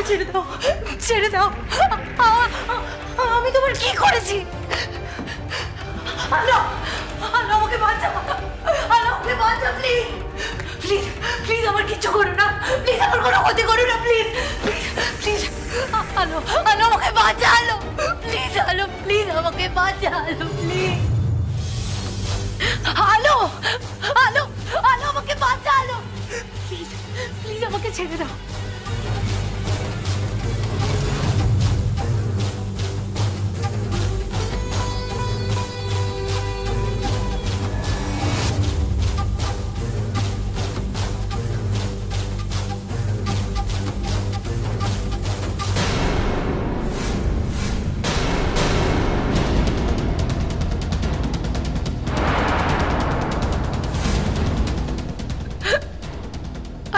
ছেড়ে দাও, ছেড়ে দাও। আমি তোমার কি করেছি? আলো, আলো আমাকে বাঁচাও, আলো আমাকে বাঁচাও প্লিজ, প্লিজ প্লিজ আমার কিচ্ছু করো না, প্লিজ আমার কোনো ক্ষতি করো না, প্লিজ প্লিজ প্লিজ। আলো, আলো আমাকে বাঁচা, আলো প্লিজ, আলো প্লিজ আমাকে বাঁচা, আলো প্লিজ। আলো, আলো, আলো আমাকে বাঁচা, আলো প্লিজ, প্লিজ আমাকে ছেড়ে দাও।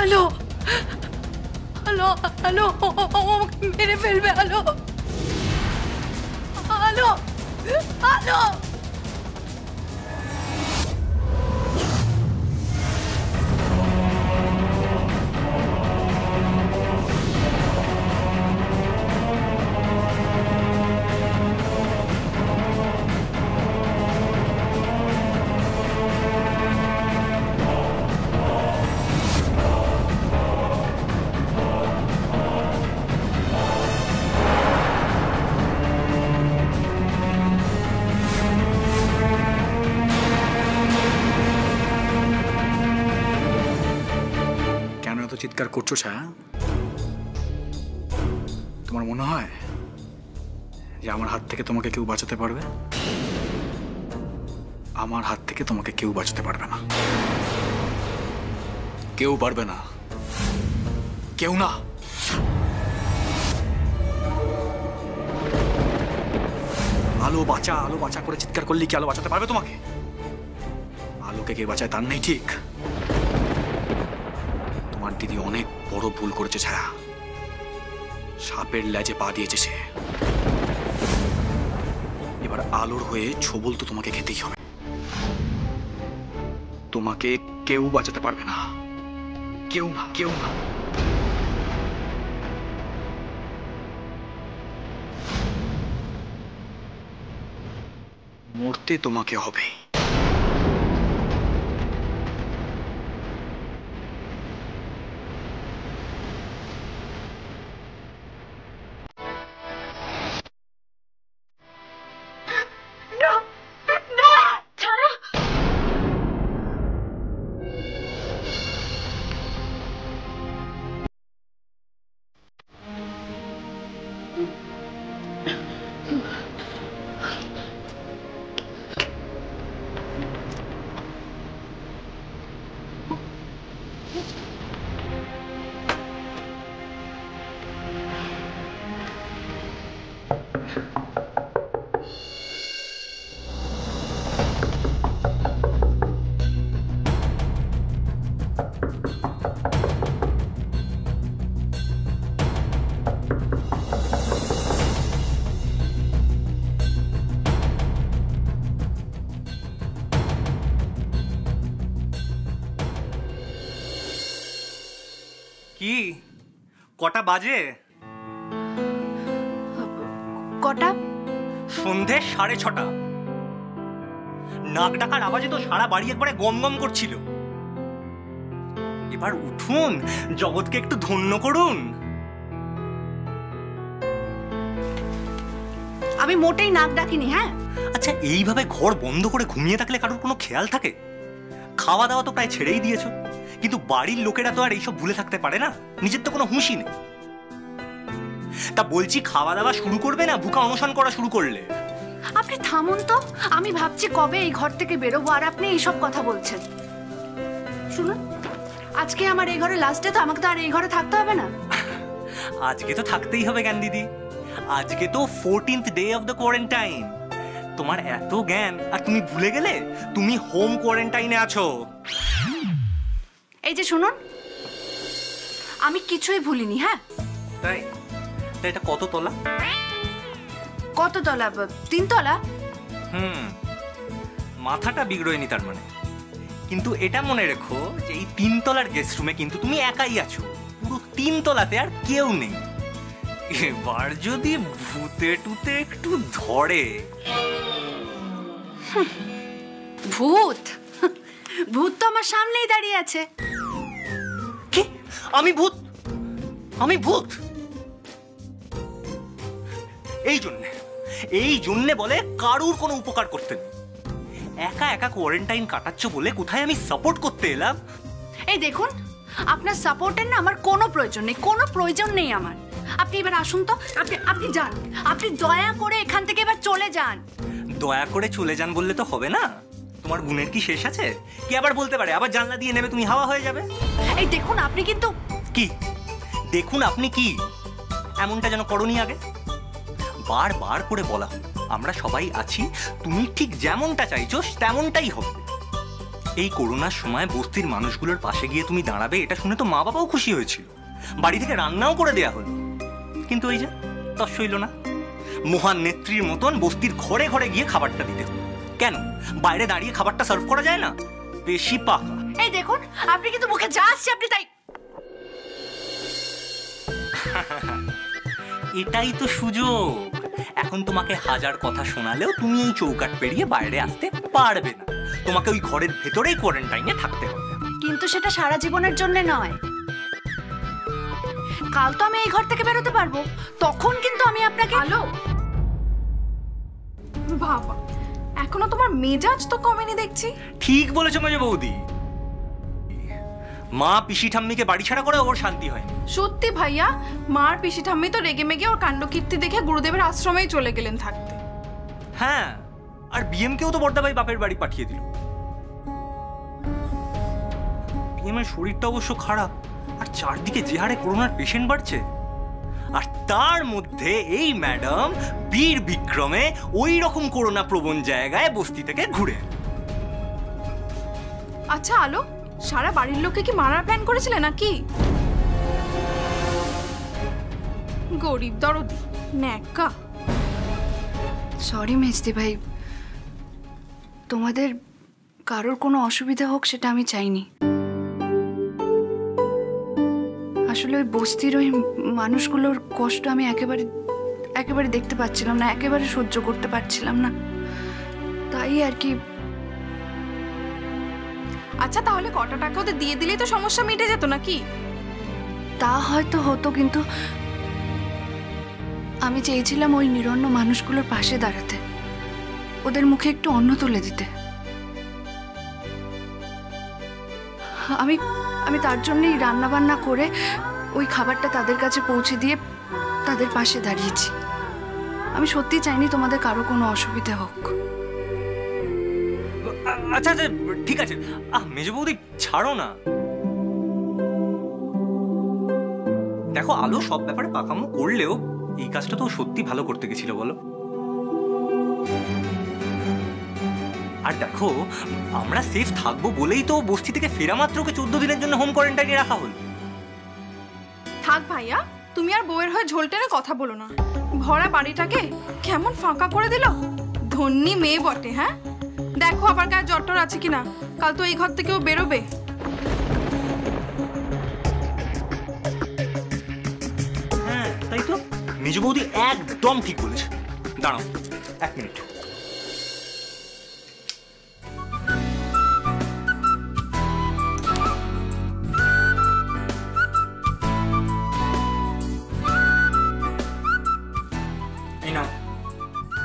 আলো, আলো, আলো আমাকে মেরে ফেলবে, আলো, আলো, আলো। চিৎকার করছো ছায়া? তোমার মনে হয় যে আমার হাত থেকে তোমাকে কেউ বাঁচাতে পারবে? আমার হাত থেকে তোমাকে কেউ বাঁচাতে পারবে না, কেউ পারবে না, কেউ না। আলো বাঁচা, আলো বাঁচা করে চিৎকার করলে কি আলো বাঁচাতে পারবে তোমাকে? আলোকে কে বাঁচায় তার নেই ঠিক। তোমার দিদি অনেক বড় ভুল করেছে ছায়া, সাপের লেজে পা দিয়েছে সে। এবার আলোর হয়ে ছোবল তো তোমাকে খেতেই হবে। তোমাকে কেউ বাঁচাতে পারবে না, কেউ না, কেউ না। মরতে তোমাকে হবে। কি কটা বাজে? কটা? সন্ধে 6:30। নাক ডাকার আওয়াজে তো সারা বাড়ি একবারে গম গম করছিল। এবার উঠুন, জগৎকে একটু ধন্য করুন। আমি মোটেই নাক ডাকিনি। হ্যাঁ, আচ্ছা, এইভাবে ঘর বন্ধ করে ঘুমিয়ে থাকলে কারোর কোনো খেয়াল থাকে? খাওয়া দাওয়া তো প্রায় ছেড়েই দিয়েছো, কিন্তু বাড়ির লোকেরা তো আর এইসব ভুলে থাকতে পারে না। নিজের তো কোনো হুঁশই নেই। তা বলছি, খাওয়া দাওয়া শুরু করবে না ভুকা অনশন করা শুরু করলে? আপনি থামুন তো, আমি ভাবছি কবে এই ঘর থেকে বেরোবো, আর আপনি এইসব কথা বলছেন। শুনুন, আজকে আমার এই ঘরে লাস্ট ডে, তো আমাকে তো আর এই ঘরে থাকতে হবে না। আজকে তো থাকতেই হবে জ্ঞান দিদি, আজকে তো 14th day of the quarantine. তোমার এত জ্ঞান আর তুমি ভুলে গেলে তুমি হোম কোয়ারেন্টাইনে আছো। এই যে শুনুন, আমি কিছুই ভুলিনি। হ্যাঁ, তাই? এটা কত তলা? কত তলা? 3 তলা। মাথাটা বিগড়য়নি তার মানে। কিন্তু এটা মনে রেখো যে এই 3 তলার গেস্ট রুমে কিন্তু তুমি একাই আছো, পুরো 3 তলাতে আর কেউ নেই। এবার যদি ভূতে টুতে একটু ধরে। ভূত ভূত তো আমার সামনেই দাঁড়িয়ে আছে। কি? আমি ভূত? আমি ভূত? এই জন্যে বলে কারুর কোনো উপকার করতে নেই। একা একা কোয়ারেন্টাইন কাটাচ্ছ বলে কোথায় আমি সাপোর্ট করতে এলাম। এই দেখুন, আপনার সাপোর্টের না আমার কোনো প্রয়োজন নেই, কোনো প্রয়োজন নেই আমার। আপনি এবার আসুন তো, আপনি যান, আপনি দয়া করে এখান থেকে এবার চলে যান। দয়া করে চলে যান বললে তো হবে না। তোমার গুণের কি শেষ আছে? কি আবার বলতে পারে আবার জানলা দিয়ে নেবে তুমি হাওয়া হয়ে যাবে? এই দেখুন আপনি কিন্তু কি দেখুন আপনি কি এমনটা যেন করনি আগে। বারবার করে বলা হলো আমরা সবাই আছি, তুমি ঠিক যেমনটা চাইছো তেমনটাই হবে। এই করোনার সময় বস্তির মানুষগুলোর পাশে গিয়ে তুমি দাঁড়াবে এটা শুনে তো মা বাবাও খুশি হয়েছিল, বাড়ি থেকে রান্নাও করে দেয়া হলো। কিন্তু ওই যে তস হইল না। মহান নেত্রীর মতন বস্তির ঘরে ঘরে গিয়ে খাবারটা দিতে হলো। কেন বাইরে দাঁড়িয়ে খাবারটা সার্ভ করা যায় না? বেশি পাকা। এই দেখুন আপনি কিন্তু মুখে যা আসছে আপনি তাই। এটাই তো সুযোগ। এখন তোমাকে হাজার কথা শোনালেও তুমি এই চৌকাট পেরিয়ে বাইরে আসতে পারবে না। তোমাকে ওই ঘরের ভেতরেই কোয়ারেন্টাইনে থাকতে হবে। কিন্তু সেটা সারা জীবনের জন্য নয়। কাল তো আমি এই ঘর থেকে বেরোতে পারবো, তখন কিন্তু আমি আপনাকে। হ্যালো বাবা, এখনো তোমার মেজাজ তো কমেনি দেখছি। ঠিক বলেছো মেজো বৌদি। মা পিসি ঠাম্মিকে বাড়ি ছাড়া করে ওর শান্তি হয়। সত্যি ভাইয়া, মার পিসি ঠাম্মি তো রেগে মেগে ওর কাণ্ডকীর্তি দেখে গুরুদেবের আশ্রমেই চলে গেলেন থাকতে। হ্যাঁ, আর বিএমকেও তো বড়দাভাই বাপের বাড়ি পাঠিয়ে দিল। বিএমের শরীরটা অবশ্য খারাপ, আর চারদিকে যে হারে করোনার পেশেন্ট বাড়ছে, আর তার মধ্যে এই ম্যাডাম বীর বিক্রমে ওই রকম করোনা প্রবণ জায়গায় বস্তি থেকে ঘুরে। আচ্ছা আলো, সারা বাড়ির লোককে কি মারার প্ল্যান করেছিলে নাকি? গরিব দরদি ন্যাকা। সরি মেজদি ভাই, তোমাদের কারোর কোনো অসুবিধা হোক সেটা আমি চাইনি। আসলে ওই বস্তির ওই মানুষগুলোর কষ্ট আমি একেবারে দেখতে পাচ্ছিলাম না, একেবারে সহ্য করতে পারছিলাম না, তাই আর কি। আচ্ছা তাহলে কটা টাকা ওদের দিয়ে দিলেই তো সমস্যা মিটে যেত নাকি? তা হয়তো হতো, কিন্তু আমি চেয়েছিলাম ওই নিরন্ন মানুষগুলোর পাশে দাঁড়াতে, ওদের মুখে একটু অন্ন তুলে দিতে। আমি তার জন্যই রান্না বান্না করে ওই খাবারটা তাদের কাছে পৌঁছে দিয়ে তাদের পাশে দাঁড়িয়েছি। আমি সত্যি চাইনি তোমাদের কারো কোনো অসুবিধা হোক। আচ্ছা আচ্ছা ঠিক আছে, মেজো বৌদি ছাড়ো না। দেখো আলো সব ব্যাপারে পাকামো করলেও এই কাজটা তো সত্যি ভালো করতে গেছিল বলো। আর দেখো আমরা সেফ থাকবো বলেই তো বস্তি থেকে ফেরা মাত্রকে 14 দিনের জন্য হোম কোয়ারেন্টাইনে রাখা হলো। থাক ভাইয়া, তুমি আর বউয়ের হয়ে ঝোল টেনে কথা বলো না। ভরা বাড়িটাকে কেমন ফাঁকা করে দিল। ধন্যী মেয়ে বটে। হ্যাঁ দেখো আবার গায়ে জ্বর আছে কিনা, কাল তো এই ঘর থেকেও বেরোবে। হ্যাঁ তাই তো, মেজো বৌদি একদম ঠিক বলেছে। দাঁড়াও 1 মিনিট। এই নাও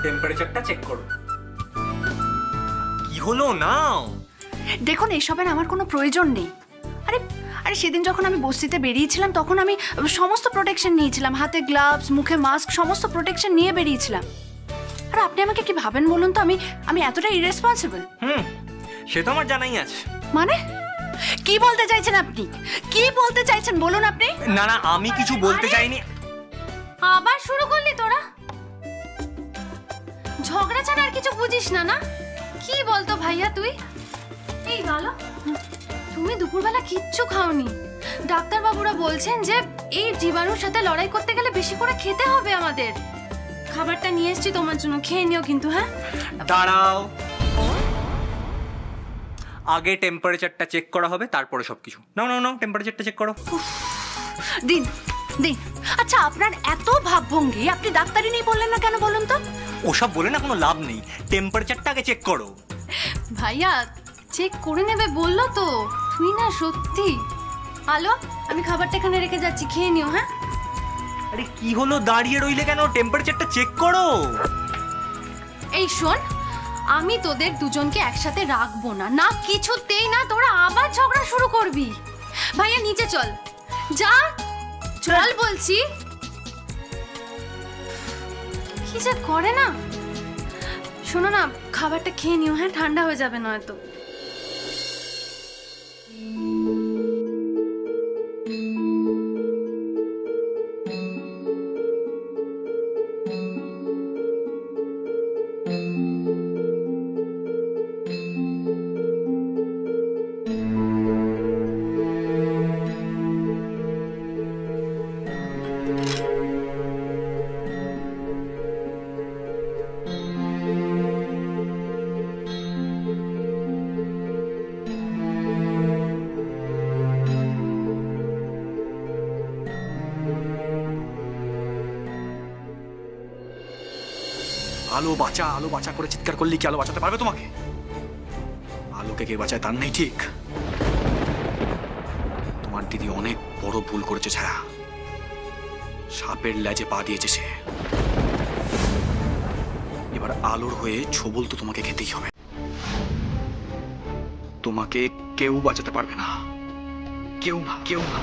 টেম্পারেচারটা চেক করো। কি হলো নাও? দেখুন এসবের আমার কোনো প্রয়োজন নেই। আরে সেদিন যখন আমি বস্তিতে বেরিয়েছিলাম তখন আমি সমস্ত প্রোটেকশন নিয়েছিলাম, হাতে গ্লাভস, মুখে মাস্ক, সমস্ত প্রোটেকশন নিয়ে বেরিয়েছিলাম। আর আপনি আমাকে কি ভাবেন বলুন তো? আমি এতটা ইরেসপন্সিবল? সে তো আমার জানাই আছে। মানে কি বলতে চাইছেন আপনি? কি বলতে চাইছেন বলুন আপনি? না না আমি কিছু বলতে চাইনি। আবার শুরু করলি তোরা? ঝগড়া ছাড়া আর কিছু বুঝিস না না? কি বলতো ভাইয়া তুই? এই বলো, তুমি দুপুরবেলা কিচ্ছু খাওনি। ডাক্তারবাবুরা বলছেন যে এই জীবাণুর সাথে লড়াই করতে গেলে বেশি করে খেতে হবে আমাদের। খাবারটা নিয়ে এসেছি তোমার জন্য, খেয়ে নিও কিন্তু। হ্যাঁ দাঁড়াও, আগে টেম্পারেচারটা চেক করা হবে তারপরে সবকিছু। নাও নাও নাও টেম্পারেচারটা চেক করো। দিন দিন। আচ্ছা, আপনার এত ভাবভঙ্গি, আপনি ডাক্তারি নিয়ে বললেন না কেন বলুন তো? ওসব বলে না কোনো লাভ নেই, টেম্পারেচারটা আগে চেক করো। ভাইয়া চেক করে নেবে বললো তো। তুই না সত্যি। আলো, আমি খাবারটা এখানে রেখে যাচ্ছি, খেয়ে নিও। হ্যাঁ আরে কি হলো, দাঁড়িয়ে রইলে কেন? টেম্পারেচারটা চেক করো। এই শোন, আমি তোদের দুজনকে একসাথে রাখবো না, না কিছুতেই না। তোরা আবার ঝগড়া শুরু করবি। ভাইয়া নিচে চল, যা চল বলছি। কি যে করে না। শোনো না, খাবারটা খেয়ে নিও। হ্যাঁ, ঠান্ডা হয়ে যাবে নয়তো। আলো বাঁচা করে চিৎকার করলে কি আলো বাঁচাতে পারবে তোমাকে? আলোকে কে বাঁচায় তার নেই ঠিক। তোমার দিদি অনেক বড় ভুল করেছে ছায়া। সাপের লেজে পা দিয়েছে সে। এবার আলোর হয়ে ছোবল তো তোমাকে খেতেই হবে। তোমাকে কেউ বাঁচাতে পারবে না, কেউ না, কেউ না।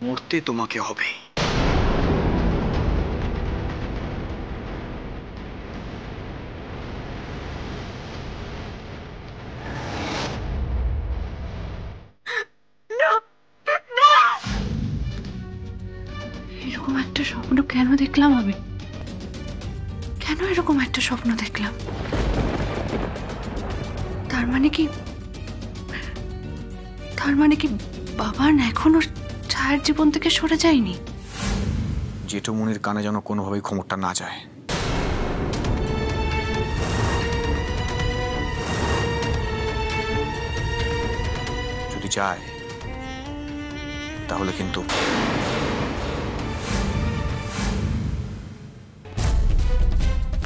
মরতে তোমাকে হবে। এরকম একটা স্বপ্ন কেন দেখলাম আমি? কেন এরকম একটা স্বপ্ন দেখলাম? তার মানে কি বাবান এখনো ছায়ার জীবন থেকে সরে যায়নি? জেঠুমনির কানে যেন কোনোভাবেই খবরটা না যায়। যদি যায় তাহলে কিন্তু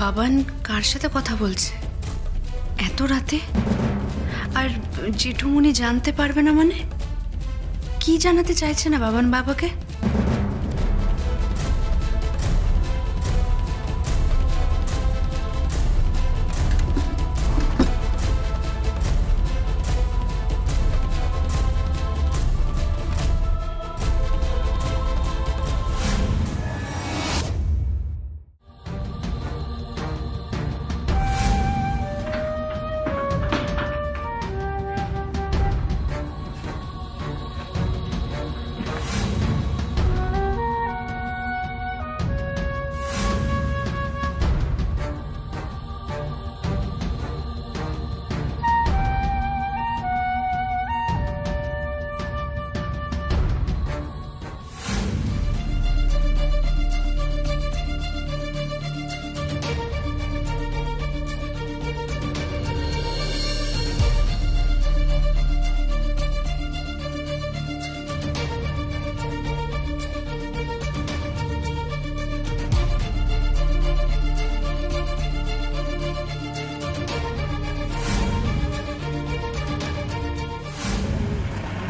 বাবান কার সাথে কথা বলছে এত রাতে? আর জেঠুমনি জানতে পারবে না মানে? কি জানাতে চাইছে না বাবান বাবাকে?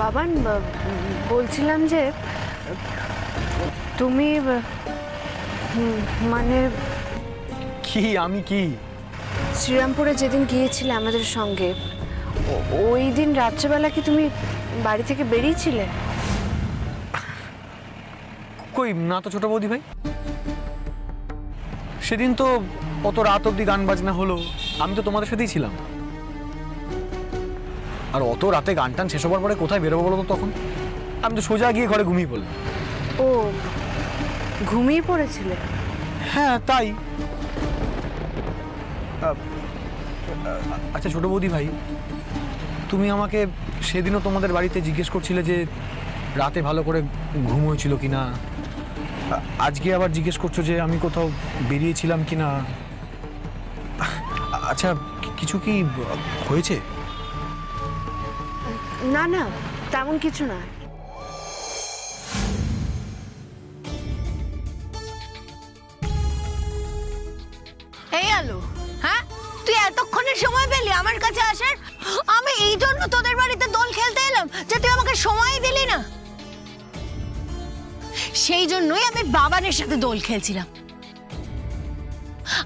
বাবান, বলছিলাম যে তুমি মানে কি? আমি কি? শ্রীরামপুরে যেদিন গিয়েছিলে আমাদের সঙ্গে, ওই দিন রাত্রেবেলা কি তুমি বাড়ি থেকে বেরিয়েছিলে? কই না তো ছোট বৌদি ভাই, সেদিন তো অত রাত অব্দি গান বাজনা হলো, আমি তো তোমাদের সাথেই ছিলাম। আর অত রাতে গান টান শেষ হবার পরে কোথায় বেরোবো বলো তো? তখন আমি তো সোজা গিয়ে ঘরে ঘুমিয়ে পড়লাম। ও, ঘুমিয়ে পড়েছিলে? হ্যাঁ তাই। আচ্ছা ছোট বৌদি ভাই, তুমি আমাকে সেদিনও তোমাদের বাড়িতে জিজ্ঞেস করছিলে যে রাতে ভালো করে ঘুম হয়েছিল কিনা, আজকে আবার জিজ্ঞেস করছো যে আমি কোথাও বেরিয়েছিলাম কিনা। আচ্ছা কিছু কি হয়েছে? না না, তেমন কিছু না। এই আলো, হ্যাঁ তুই এতক্ষণের সময় পেলি আমার কাছে আসার? আমি এই জন্য তোদের বাড়িতে দোল খেলতে এলাম যে তুই আমাকে সময় দিলি না। সেই জন্যই আমি বাবানের সাথে দোল খেলছিলাম।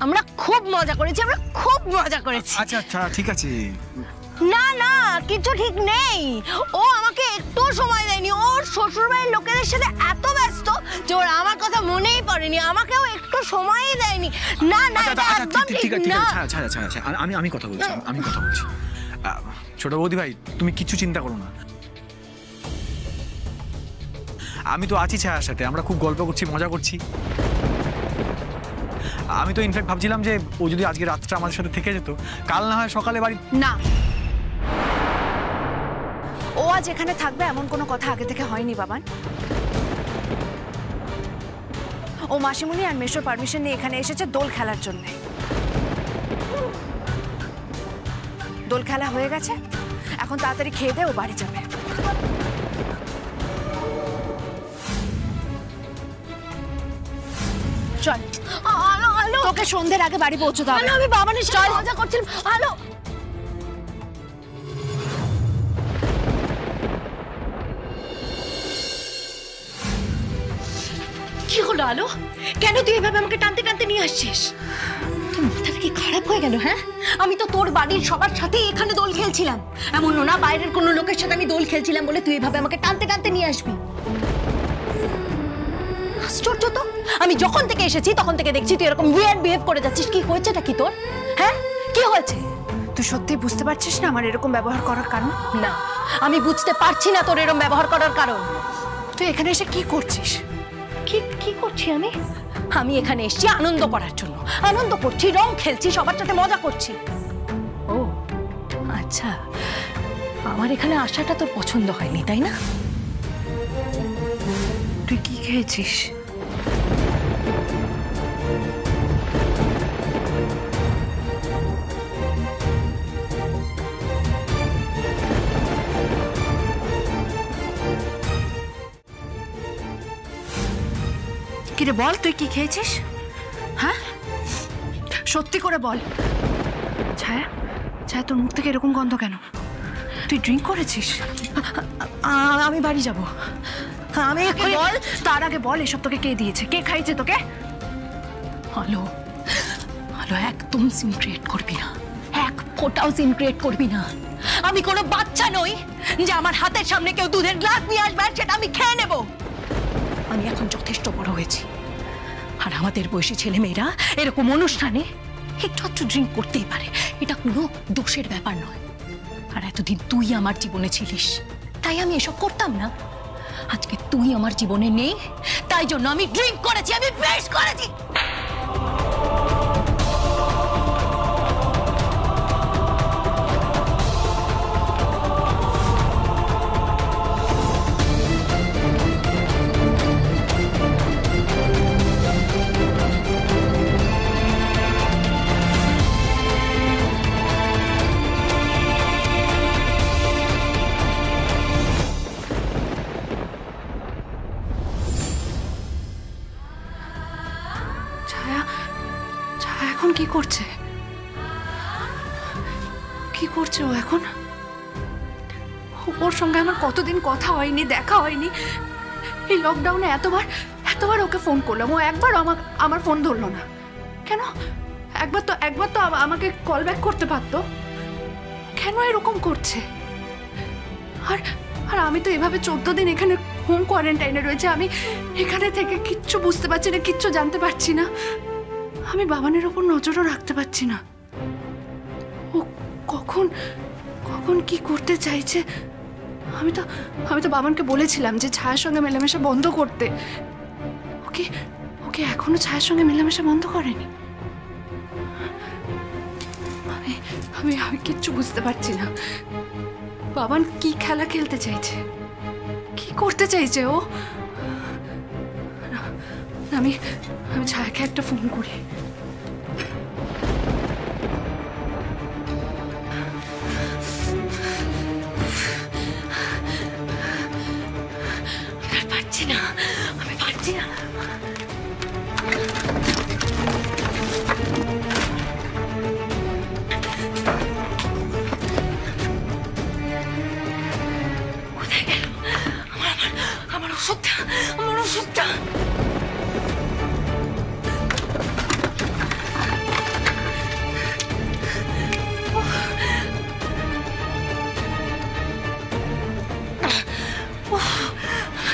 আমরা খুব মজা করেছি, আমরা খুব মজা করেছি। আচ্ছা আচ্ছা ঠিক আছে। না না, কিছু ঠিক নেই। ও আমাকে একটু সময় দেয়নি। ওর শ্বশুরবাড়ির লোকেদের সাথে এত ব্যস্ত যে ওর আমার কথা মনেই পড়েনি, আমাকেও একটু সময়ই দেয়নি। না না, এটা একদম ঠিক না। আমি কথা বলছি, আমি কথা বলছি। ছোট বৌদি ভাই, তুমি কিছু চিন্তা করো না, আমি তো আছি ছায়ার সাথে, আমরা খুব গল্প করছি, মজা করছি। আমি তো ইনফ্যাক্ট ভাবছিলাম যে ও যদি আজকে রাতটা আমাদের সাথে থেকে যেত, কাল না হয় সকালে বাড়ি। না, ও আজ এখানে থাকবে এমন কোনো কথা আগে থেকে হয়নি বাবান। ও মাসিমণি আর মেশোর পারমিশন নিয়ে এখানে এসেছে দোল খেলার জন্য। দোল খেলা হয়ে গেছে, এখন তাড়াতাড়ি খেয়ে দে ও বাড়ি যাবে। চল, আলো আলো, তোকে সন্ধ্যের আগে বাড়ি পৌঁছতে হবে। আমি বাবানের সাথে মজা করছিলাম। আলো, কি হলো আলো? কেন তুই এভাবে আমাকে টানতে টানতে নিয়ে আসছিস? তোর মাথাটা কি খারাপ হয়ে গেল? হ্যাঁ, আমি তো তোর বাড়ির সবার সাথে এখানে দোল খেলছিলাম। এমন না বাইরের কোনো লোকের সাথে আমি দোল খেলছিলাম বলে তুই এভাবে আমাকে টানতে টানতে নিয়ে আসবি। আশ্চর্য তো, আমি যখন থেকে এসেছি তখন থেকে দেখছি তুই এরকম উইয়ার্ড বিহেভ করে যাচ্ছিস। কি হয়েছেটা কি তোর? হ্যাঁ, কি হয়েছে? তুই সত্যি বুঝতে পারছিস না আমার এরকম ব্যবহার করার কারণ? না, আমি বুঝতে পারছি না তোর এরকম ব্যবহার করার কারণ। তুই এখানে এসে কি করছিস? কি করছি আমি? আমি এখানে এসেছি আনন্দ করার জন্য। আনন্দ করছি, রং খেলছি, সবার সাথে মজা করছি। ও আচ্ছা, আমার এখানে আসাটা তোর পছন্দ হয়নি তাই না? তুই কি খেয়েছিস? কিরে বল, তুই কি খেয়েছিস? হ্যাঁ, সত্যি করে বল। ছায়া, ছায়া তোর মুখ থেকে এরকম গন্ধ কেন? তুই ড্রিঙ্ক করেছিস? আমি বাড়ি যাব। আমি বল, তার আগে বল এসব তোকে কে দিয়েছে, কে খাইছে তোকে? হ্যালো হ্যালো, একদম সিন ক্রিয়েট করবি না, এক ফোঁটাও সিন ক্রিয়েট করবি না। আমি কোনো বাচ্চা নই যে আমার হাতের সামনে কেউ দুধের গ্লাস নিয়ে আসবে আর সেটা আমি খেয়ে নেব। আমি এখন যথেষ্ট বড় হয়েছি, আর আমাদের বয়সী ছেলে মেয়েরা এরকম অনুষ্ঠানে একটু একটু ড্রিঙ্ক করতেই পারে, এটা কোনো দোষের ব্যাপার নয়। আর এতদিন তুই আমার জীবনে ছিলিস, তাই আমি এসব করতাম না। আজকে তুই আমার জীবনে নেই, তাই জন্য আমি ড্রিঙ্ক করেছি, আমি বেশ করেছি। এখন কি করছে? কি করছে ও এখন? ওর সঙ্গে আমার কতদিন কথা হয়নি, দেখা হয়নি। এই লকডাউনে এতবার ওকে ফোন করলাম, ও একবারও আমার ফোন ধরলো না কেন? একবার তো আমাকে কল ব্যাক করতে পারতো। কেন এরকম করছে? আর আমি তো এভাবে 14 দিন এখানে হোম কোয়ারেন্টাইনে রয়েছে। আমি এখানে থেকে কিচ্ছু বুঝতে পারছি না, কিচ্ছু জানতে পারছি না। আমি বাবানের ওপর নজরও রাখতে পারছি না। ও কখন কি করতে চাইছে? আমি তো বাবানকে বলেছিলাম যে ছায়ার সঙ্গে মেলামেশা বন্ধ করতে। ওকে এখনো ছায়ার সঙ্গে মেলামেশা বন্ধ করেনি। আমি কিচ্ছু বুঝতে পারছি না। বাবান কি খেলা খেলতে চাইছে, কি করতে চাইছে ও? আমি ছায়াকে একটা ফোন করি। না, আমি পারছি না। কোথায় গেল আমার ওষুধটা? আমার ওষুধটা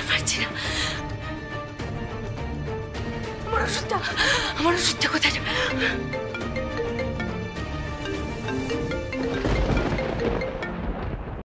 পারছি না। আমার ওষুধটা কোথায় যাবে?